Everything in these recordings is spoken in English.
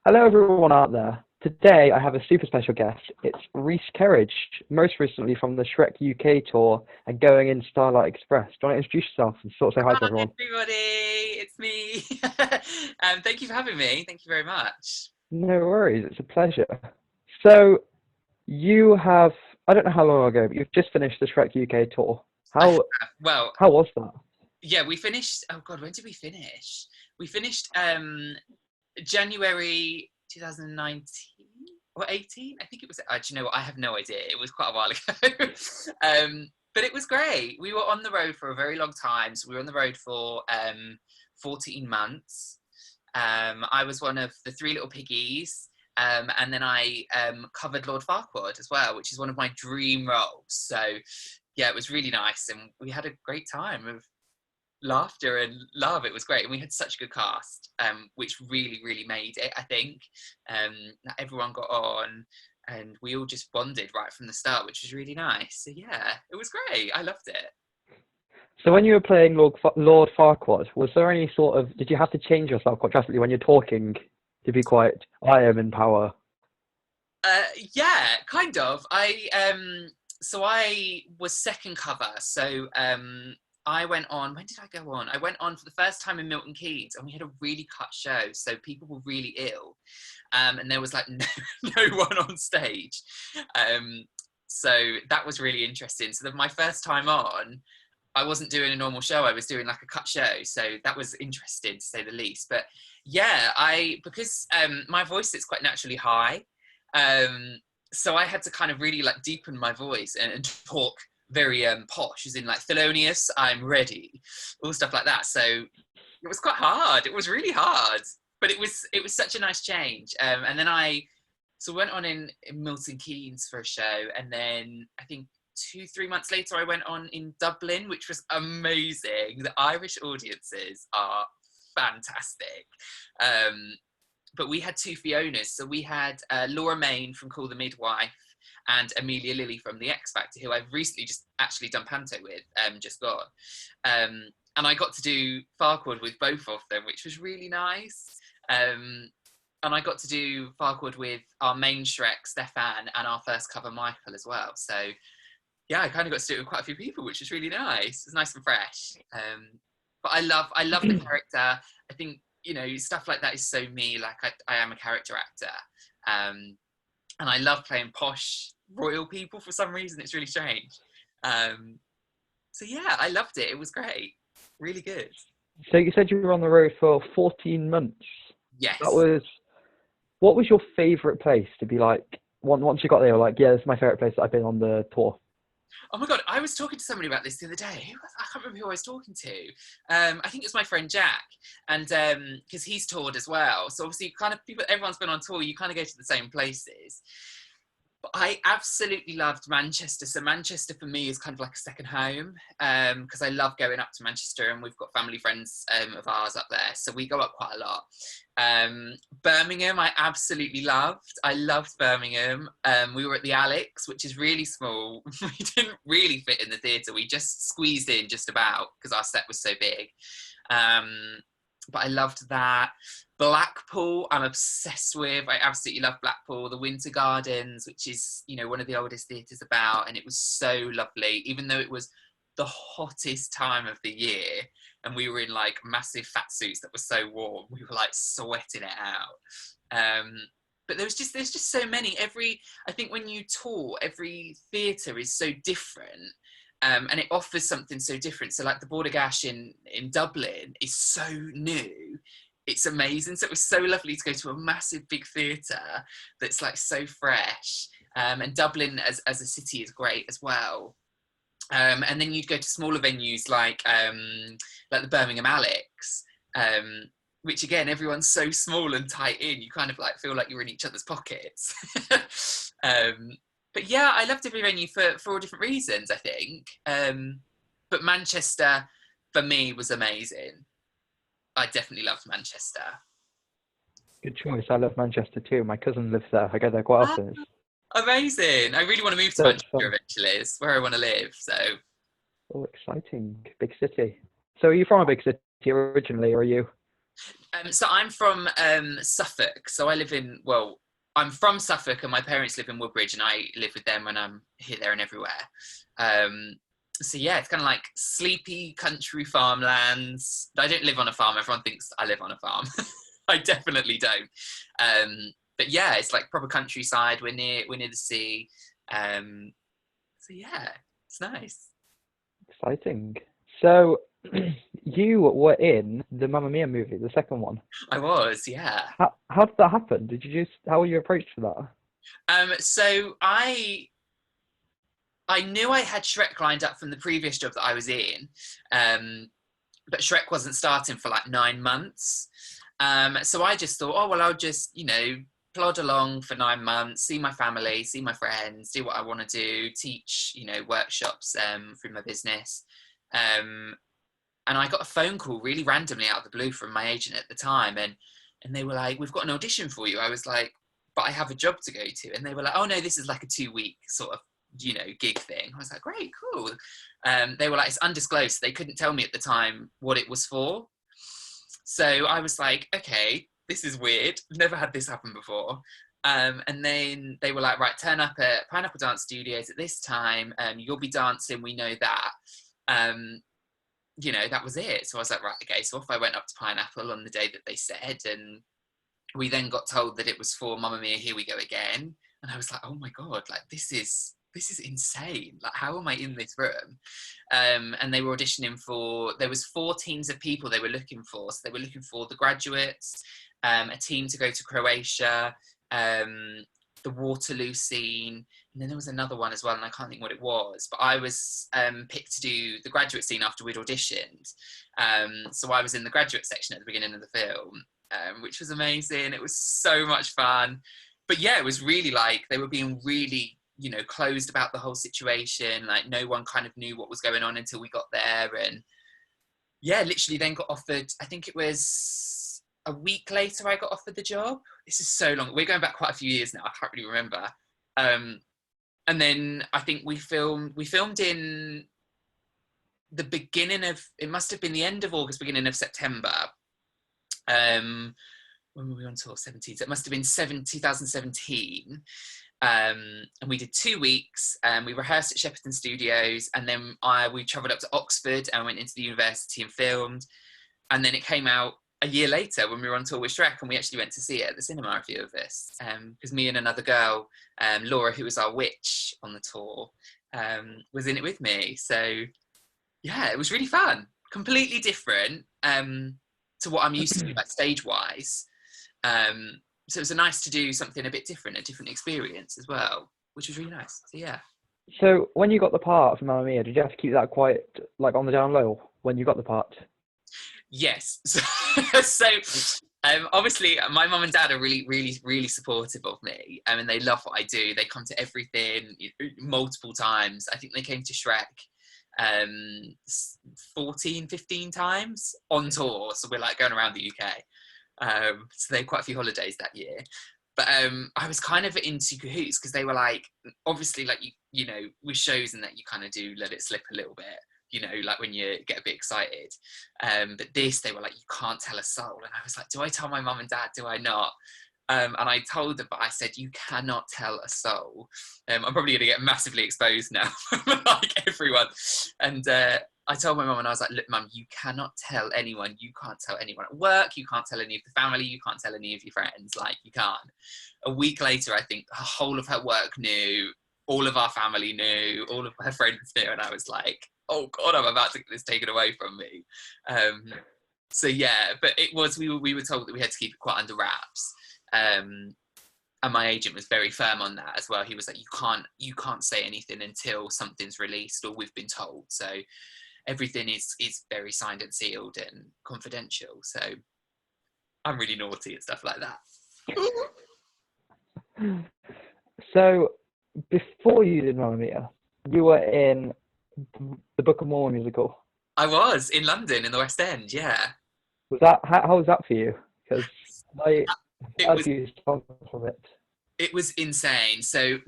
Hello, everyone out there. Today, I have a super special guest. It's Reece Kerridge, most recently from the SHREK UK tour and going in Starlight Express. Do you want to introduce yourself and sort of say hi to Hi everyone? everybody, it's me. Thank you for having me. Thank you very much. No worries, it's a pleasure. So, you have, I don't know how long ago, but you've just finished the SHREK UK tour. I have, How well, how was that? yeah, we finished. Oh God, when did we finish? We finished January 2019 or 18. I think it was. Do you know what? I have no idea. It was quite a while ago. But it was great. We were on the road for a very long time. So we were on the road for 14 months. I was one of the three little piggies. And then I covered Lord Farquaad as well, which is one of my dream roles. So yeah, it was really nice, and we had a great time of laughter and love. It was great, and we had such a good cast, which really, really made it. I think everyone got on, and we all just bonded right from the start, which was really nice. So yeah, it was great. I loved it. So, when you were playing Lord Farquaad, was there any sort of, did you have to change yourself quite drastically when you're talking to be quite, I am in power? Yeah, kind of. I was second cover. So I went on. When did I go on? I went on for the first time in Milton Keynes, and we had a really cut show. So people were really ill, and there was like no one on stage. Um, so that was really interesting. So my first time on, I wasn't doing a normal show. I was doing like a cut show. So that was interesting to say the least. But yeah, I because my voice is quite naturally high. Um, so I had to kind of really like deepen my voice and talk very posh, as in like Thelonious, I'm ready, all stuff like that. So it was quite hard. It was really hard, but it was such a nice change. And then I went on in Milton Keynes for a show, and then I think 3 months later I went on in Dublin, which was amazing. The Irish audiences are fantastic. Um, but we had two Fionas. So we had Laura Main from Call the Midwife and Amelia Lilly from The X Factor, who I've recently just actually done panto with, just gone. And I got to do Farquaad with both of them, which was really nice. Um, and I got to do Farquaad with our main SHREK, Stefan, and our first cover, Michael, as well. So yeah, I kind of got to do it with quite a few people, which was really nice. It's nice and fresh. But I love the character. I think stuff like that is so me. Like I am a character actor, and I love playing posh royal people for some reason. It's really strange. Um, so yeah, I loved it. It was great, really good. So, you said you were on the road for 14 months. That Yes. was What was your favorite place to be like? Once you got there, you were like, yeah, this is my favorite place that I've been on the tour. Oh my god, I was talking to somebody about this the other day. I can't remember who I was talking to. I think it was my friend Jack, and because he's toured as well. So obviously, kind of people, everyone's been on tour. You kind of go to the same places. But I absolutely loved Manchester. So Manchester for me is kind of like a second home, because I love going up to Manchester, and we've got family friends of ours up there, so we go up quite a lot. Birmingham, I absolutely loved. I loved Birmingham. We were at the Alex, which is really small. We didn't really fit in the theatre. We just squeezed in just about because our set was so big. Um, but I loved that. Blackpool, I'm obsessed with. I absolutely love Blackpool. The Winter Gardens, which is, one of the oldest theatres about, and it was so lovely, even though it was the hottest time of the year, and we were in like massive fat suits that were so warm. We were like sweating it out. But there's just so many. I think when you tour, every theatre is so different. And it offers something so different. So like the Border Gash in Dublin is so new. It's amazing. So it was so lovely to go to a massive big theatre that's like so fresh. And Dublin as a city is great as well. And then you'd go to smaller venues like the Birmingham Alex, which again, everyone's so small and tight in, you kind of like feel like you're in each other's pockets. um, but yeah, I loved every venue for all different reasons, I think. But Manchester, for me, was amazing. I definitely loved Manchester. Good choice. I love Manchester too. My cousin lives there. I go there quite Ah, often. It's amazing. I really want to move to so much Manchester fun. eventually. It's where I want to live. So Oh, exciting. Big city. So, are you from a big city originally, or are you? So I'm from Suffolk. So I live in, well, I'm from Suffolk and my parents live in Woodbridge and I live with them when I'm here, there and everywhere. Um, so yeah, it's kind of like sleepy country farmlands. I don't live on a farm. Everyone thinks I live on a farm. I definitely don't. But yeah, it's like proper countryside. We're near the sea. So yeah, it's nice. Exciting. So, you were in the Mamma Mia movie, the second one. I was, yeah. How did that happen? Did you just how were you approached for that? So I knew I had SHREK lined up from the previous job that I was in, but SHREK wasn't starting for like 9 months. So I just thought, oh well, I'll just plod along for 9 months, see my family, see my friends, do what I want to do, teach workshops through my business. And I got a phone call really randomly out of the blue from my agent at the time, and they were like, "We've got an audition for you." I was like, "But I have a job to go to," and they were like, "Oh no, this is like a 2-week sort of gig thing." I was like, "Great, cool." They were like, "It's undisclosed." They couldn't tell me at the time what it was for, so I was like, "Okay, this is weird. Never had this happen before." And then they were like, "Right, turn up at Pineapple Dance Studios at this time. You'll be dancing. We know that." That was it. So I was like, right, okay. So off I went up to Pineapple on the day that they said, and we then got told that it was for Mamma Mia, Here We Go Again. And I was like, oh my God, like this is insane. Like, how am I in this room? And they were auditioning there was 4 teams of people they were looking for. So they were looking for the graduates, a team to go to Croatia, the Waterloo scene, and then there was another one as well, and I can't think what it was, but I was picked to do the graduate scene after we'd auditioned. So I was in the graduate section at the beginning of the film, which was amazing. It was so much fun. But yeah, it was really like, they were being really, closed about the whole situation. Like no one kind of knew what was going on until we got there. And yeah, literally then got offered, I think it was a week later I got offered the job. This is so long. We're going back quite a few years now. I can't really remember. And then I think we filmed in the beginning of, it must have been the end of August, beginning of September. When were we on tour? 17. So it must have been 2017. And we did 2 weeks. We rehearsed at Shepperton Studios, and then we travelled up to Oxford and went into the university and filmed. And then it came out a year later when we were on tour with SHREK, and we actually went to see it at the cinema, a few of us, because me and another girl, Laura, who was our witch on the tour, was in it with me. So yeah, it was really fun. Completely different to what I'm used to, like stage-wise. So it was nice to do something a bit different, a different experience as well, which was really nice. So yeah. So when you got the part from Mamma Mia, did you have to keep that quite like on the down low when you got the part? Yes. So obviously my mum and dad are really, really, really supportive of me. And they love what I do. They come to everything multiple times. I think they came to SHREK 14, 15 times on tour. So we're like going around the UK. So they had quite a few holidays that year. But I was kind of into cahoots because they were like, obviously, like, with shows and that you kind of do let it slip a little bit. Like when you get a bit excited. But this, they were like, you can't tell a soul. And I was like, do I tell my mum and dad? Do I not? And I told them, but I said, you cannot tell a soul. I'm probably going to get massively exposed now, like everyone. And I told my mum, and I was like, look, mum, you cannot tell anyone. You can't tell anyone at work. You can't tell any of the family. You can't tell any of your friends. Like, you can't. A week later, I think the whole of her work knew. All of our family knew. All of her friends knew. And I was like, oh God, I'm about to get this taken away from me. So yeah, but it was, we were told that we had to keep it quite under wraps. And my agent was very firm on that as well. He was like, you can't say anything until something's released or we've been told. So everything is very signed and sealed and confidential. So I'm really naughty and stuff like that. So before you did Mamma Mia, you were in the Book of Mormon musical. I was in London in the West End. Yeah. Was that how was that for you? Because I had a few songs from it. It was insane. So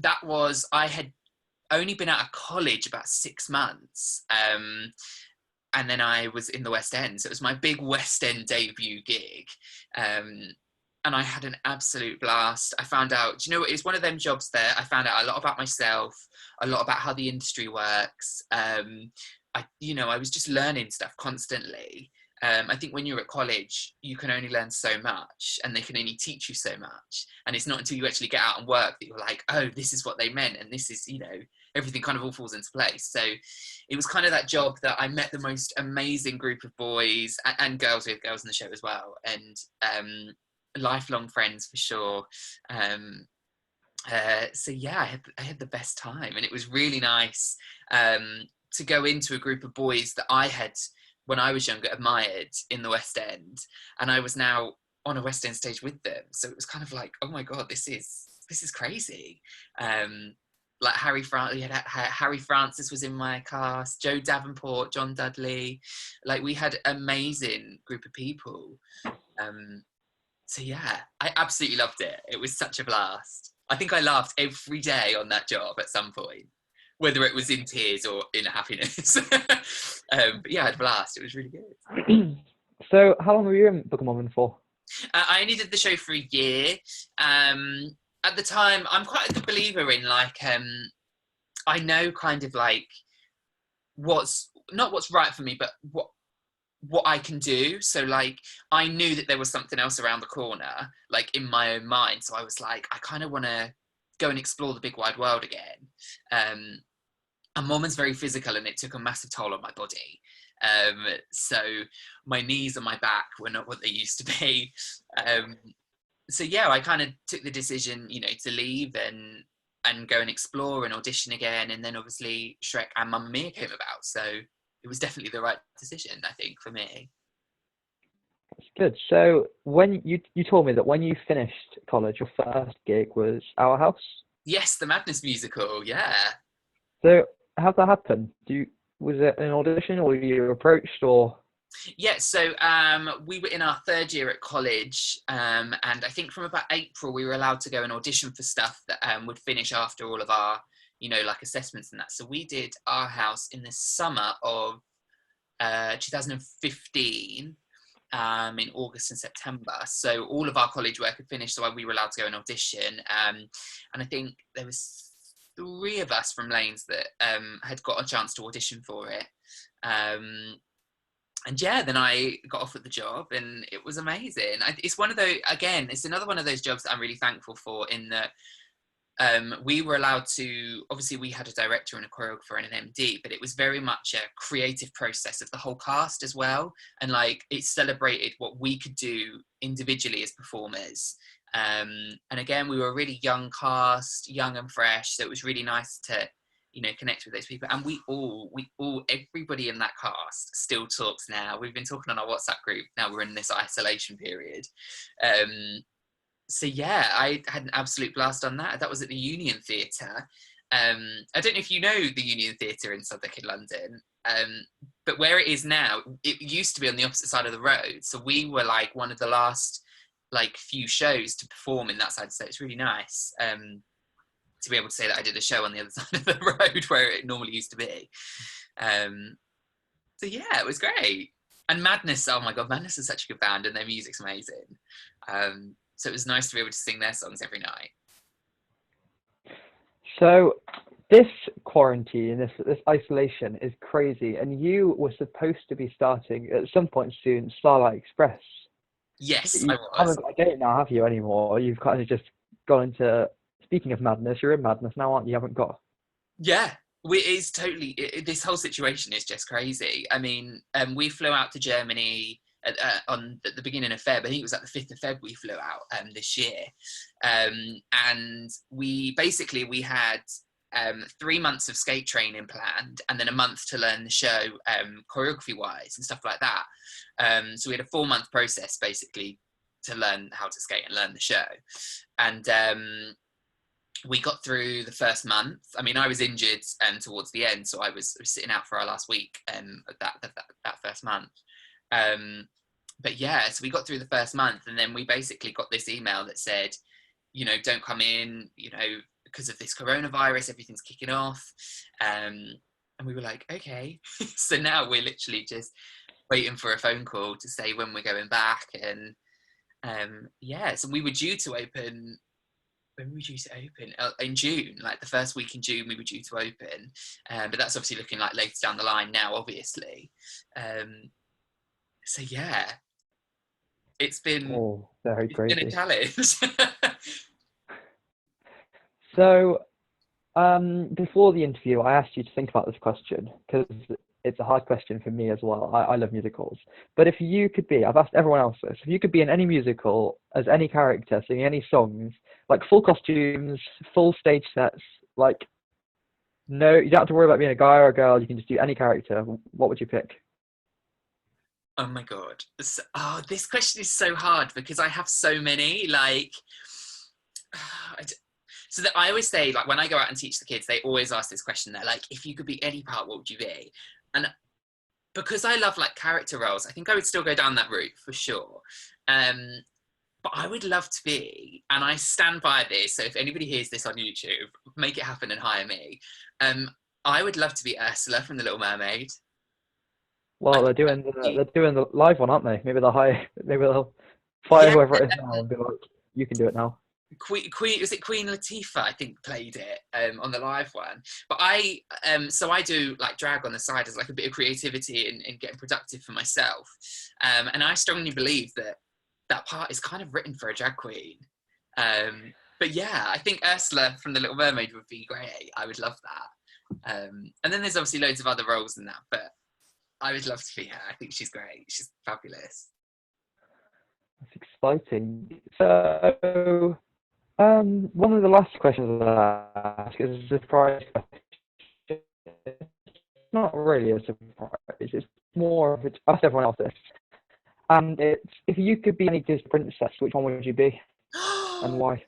I had only been out of college about 6 months. and then I was in the West End. So it was my big West End debut gig. And I had an absolute blast. I found out, do you know what, it's one of them jobs there. I found out a lot about myself, a lot about how the industry works. I was just learning stuff constantly. I think when you're at college, you can only learn so much and they can only teach you so much. And it's not until you actually get out and work that you're like, oh, this is what they meant. And this is, everything kind of all falls into place. So it was kind of that job that I met the most amazing group of boys and girls. We have girls in the show as well. And lifelong friends for sure. So yeah, I had the best time, and it was really nice to go into a group of boys that I had, when I was younger, admired in the West End, and I was now on a West End stage with them. So it was kind of like, oh my god, this is crazy. Like Harry Francis was in my cast, Joe Davenport, John Dudley. Like, we had an amazing group of people. So yeah, I absolutely loved it. It was such a blast. I think I laughed every day on that job at some point, whether it was in tears or in happiness. But yeah, I had a blast. It was really good. So how long were you in Book of Mormon for? I only did the show for a year. At the time, I'm quite a good believer in, like, I know kind of like what's right for me, but what I can do. So like, I knew that there was something else around the corner, like in my own mind. So I was like, I kind of want to go and explore the big wide world again. And Mormon's very physical, and it took a massive toll on my body. So my knees and my back were not what they used to be. So yeah, I kind of took the decision, to leave and go and explore and audition again. And then obviously SHREK and Mamma Mia came about. So it was definitely the right decision, I think, for me. That's good. So when you told me that when you finished college, your first gig was Our House? Yes, the Madness musical, yeah. So how'd that happen? Was it an audition, or were you approached, or? Yeah, so we were in our third year at college, and I think from about April we were allowed to go and audition for stuff that would finish after all of our, like assessments and that. So we did Our House in the summer of 2015, in August and September. So all of our college work had finished, so we were allowed to go and audition. And I think there was 3 of us from Lanes that had got a chance to audition for it. And yeah, then I got offered the job, and it was amazing. It's one of those, again, it's another one of those jobs that I'm really thankful for, in that we were allowed to, obviously we had a director and a choreographer and an MD, but it was very much a creative process of the whole cast as well. And like, it celebrated what we could do individually as performers. And again, we were a really young cast, young and fresh. So it was really nice to, connect with those people. And we all, everybody in that cast still talks now. We've been talking on our WhatsApp group. Now we're in this isolation period. So yeah, I had an absolute blast on that. That was at the Union Theatre. I don't know if you know the Union Theatre in Southwark in London, but where it is now, it used to be on the opposite side of the road. So we were like one of the last few shows to perform in that side. So it's really nice to be able to say that I did a show on the other side of the road where it normally used to be. So yeah, it was great. And Madness, oh my God, Madness is such a good band, and their music's amazing. So it was nice to be able to sing their songs every night. So this quarantine, this isolation is crazy, and you were supposed to be starting at some point soon Starlight Express. Yes, You I was. haven't got a date now, have you, anymore? You've kind of just gone into, speaking of Madness, you're in Madness now, aren't you? You haven't got... Yeah, it's totally, this whole situation is just crazy. I mean, we flew out to Germany on the beginning of Feb. I think it was like the 5th of Feb we flew out this year. And we had 3 months of skate training planned, and then a month to learn the show choreography wise and stuff like that. So we had a 4-month process basically to learn how to skate and learn the show. And we got through the first month. I mean, I was injured towards the end, so I was sitting out for our last week that first month. But yeah, so we got through the first month, and then we basically got this email that said, don't come in, because of this coronavirus, everything's kicking off. And we were like, okay. So now we're literally just waiting for a phone call to say when we're going back. And yeah, so we were due to open. When were we due to open? In June, like the first week in June, we were due to open. But that's obviously looking like later down the line now, obviously. So yeah, it's been Oh, very a crazy. challenge. So, before the interview, I asked you to think about this question because it's a hard question for me as well. I love musicals. But if you could be, I've asked everyone else this, if you could be in any musical as any character, singing any songs, like full costumes, full stage sets, like no, you don't have to worry about being a guy or a girl, you can just do any character. What would you pick? Oh my god. This question is so hard because I have so many. Like, so that I always say, like, when I go out and teach the kids, they always ask this question. They're like, if you could be any part, what would you be? And because I love like character roles, I think I would still go down that route for sure. But I would love to be, and I stand by this. So if anybody hears this on YouTube, make it happen and hire me. I would love to be Ursula from The Little Mermaid. I Well, think they're doing the live one, aren't they? Maybe they'll fire yeah, whoever it is now and be like, you can do it now. Queen was it Queen Latifah? I think played it on the live one. But so I do like drag on the side as like a bit of creativity and getting productive for myself. And I strongly believe that that part is kind of written for a drag queen. But yeah, I think Ursula from The Little Mermaid would be great. I would love that. And then there's obviously loads of other roles in that, but I would love to be her. I think she's great. She's fabulous. That's exciting. So, one of the last questions I ask is a surprise question. It's not really a surprise. It's more of it's ask everyone else this. And it's if you could be any Disney princess, which one would you be and why?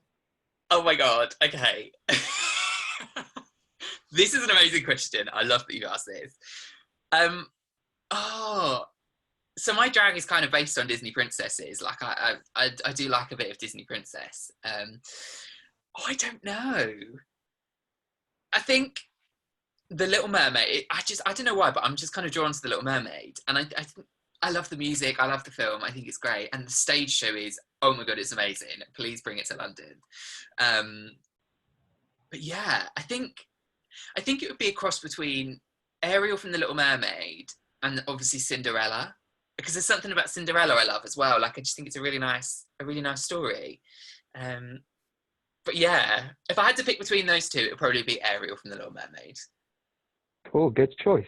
Oh my god. Okay. This is an amazing question. I love that you asked this. Um, oh, so my drag is kind of based on Disney princesses. Like I do like a bit of Disney princess. I don't know. I think The Little Mermaid. I don't know why, but I'm just kind of drawn to The Little Mermaid, and I love the music. I love the film. I think it's great, and the stage show is oh my god, it's amazing. Please bring it to London. Um, but yeah, I think it would be a cross between Ariel from The Little Mermaid and obviously Cinderella, because there's something about Cinderella I love as well. Like I just think it's a really nice story. Um, but yeah, if I had to pick between those two, it would probably be Ariel from The Little Mermaid. Cool, good choice.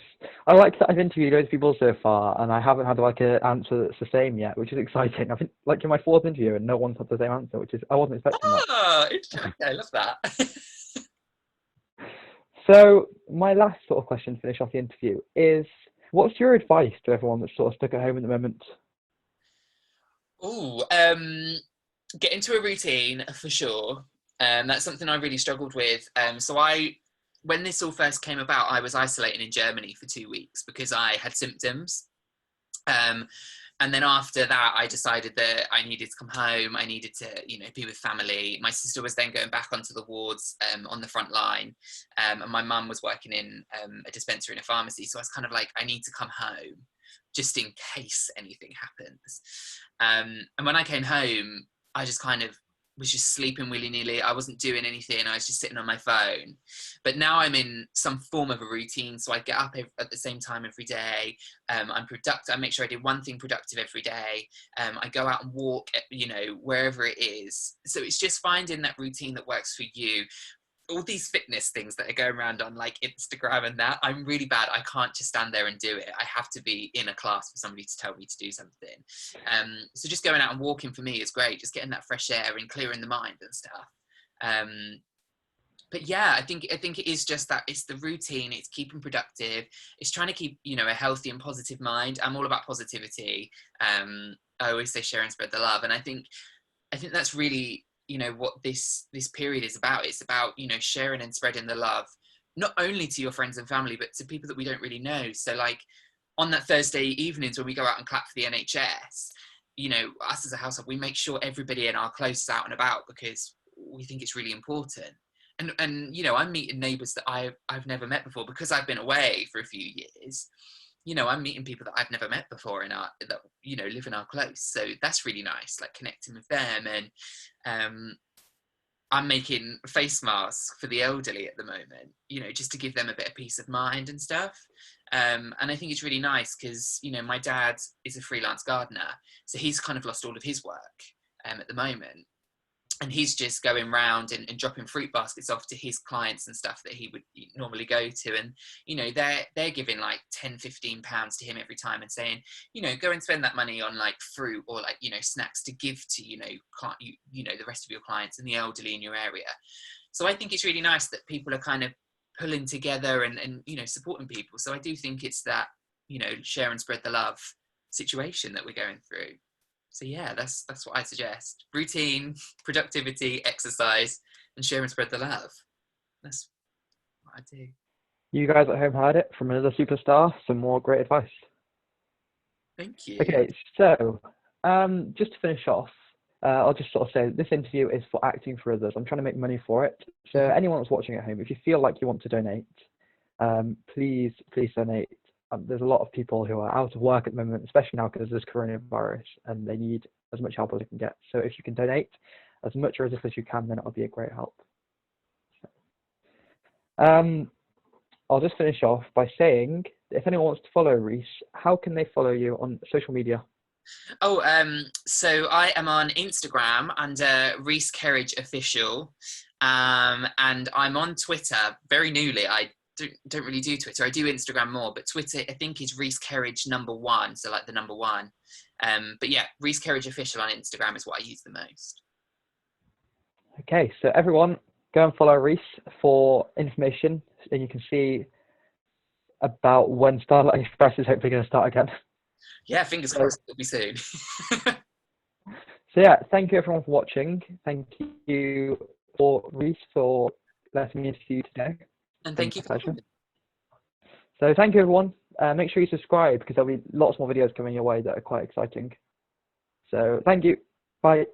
I like that I've interviewed loads of people so far, and I haven't had like an answer that's the same yet, which is exciting. I've been like in my fourth interview, and no one's had the same answer, which is I wasn't expecting that. Oh, interesting. I love that. So my last sort of question to finish off the interview is, what's your advice to everyone that's sort of stuck at home at the moment? Oh, get into a routine for sure. That's something I really struggled with. When this all first came about, I was isolating in Germany for 2 weeks because I had symptoms. Um, and then after that, I decided that I needed to come home. I needed to, be with family. My sister was then going back onto the wards on the front line, and my mum was working in a dispensary in a pharmacy. So I was kind of like, I need to come home just in case anything happens. And when I came home, I just kind of was just sleeping willy-nilly. I wasn't doing anything. I was just sitting on my phone. But now I'm in some form of a routine. So I get up at the same time every day. I'm productive. I make sure I do one thing productive every day. I go out and walk, wherever it is. So it's just finding that routine that works for you. All these fitness things that are going around on like Instagram and that, I'm really bad. I can't just stand there and do it. I have to be in a class for somebody to tell me to do something. So just going out and walking for me is great. Just getting that fresh air and clearing the mind and stuff. But yeah, I think it is just that. It's the routine. It's keeping productive. It's trying to keep a healthy and positive mind. I'm all about positivity. I always say share and spread the love, and I think that's really what this period is about. It's about sharing and spreading the love, not only to your friends and family, but to people that we don't really know. So like on that Thursday evenings when we go out and clap for the NHS, us as a household, we make sure everybody in our close is out and about because we think it's really important. and you know, I'm meeting neighbours that I've never met before because I've been away for a few years. You know, I'm meeting people that I've never met before that, you know, live in our close. So that's really nice, like connecting with them. And I'm making face masks for the elderly at the moment, you know, just to give them a bit of peace of mind and stuff. And I think it's really nice because, you know, my dad is a freelance gardener, so he's kind of lost all of his work at the moment. And he's just going round and dropping fruit baskets off to his clients and stuff that he would normally go to. And, you know, they're giving like 10, 15 pounds to him every time and saying, you know, go and spend that money on like fruit or like, you know, snacks to give to, you know, the rest of your clients and the elderly in your area. So I think it's really nice that people are kind of pulling together and, you know, supporting people. So I do think it's that, you know, share and spread the love situation that we're going through. So yeah, that's what I suggest. Routine, productivity, exercise, and share and spread the love. That's what I do. You guys at home heard it from another superstar. Some more great advice. Thank you. Okay, so just to finish off, I'll just sort of say this interview is for acting for others. I'm trying to make money for it. So anyone that's watching at home, if you feel like you want to donate, please donate. There's a lot of people who are out of work at the moment, especially now because there's coronavirus, and they need as much help as they can get. So if you can donate as much or as little as you can, then it'll be a great help. I'll just finish off by saying, if anyone wants to follow Reece, how can they follow you on social media? Oh, so I am on Instagram under Reece Kerridge Official, and I'm on Twitter very newly. I don't really do Twitter. I do Instagram more, but Twitter I think is Reece Kerridge #1, so like the number one. But yeah, Reece Kerridge Official on Instagram is what I use the most. Okay, so everyone go and follow Reece for information, and you can see about when Starlight Express is hopefully going to start again. Yeah, fingers crossed it'll be soon. So yeah, thank you everyone for watching. Thank you for Reece for letting me interview you today. And thank you for pleasure. So thank you everyone. Make sure you subscribe because there'll be lots more videos coming your way that are quite exciting. So thank you. Bye.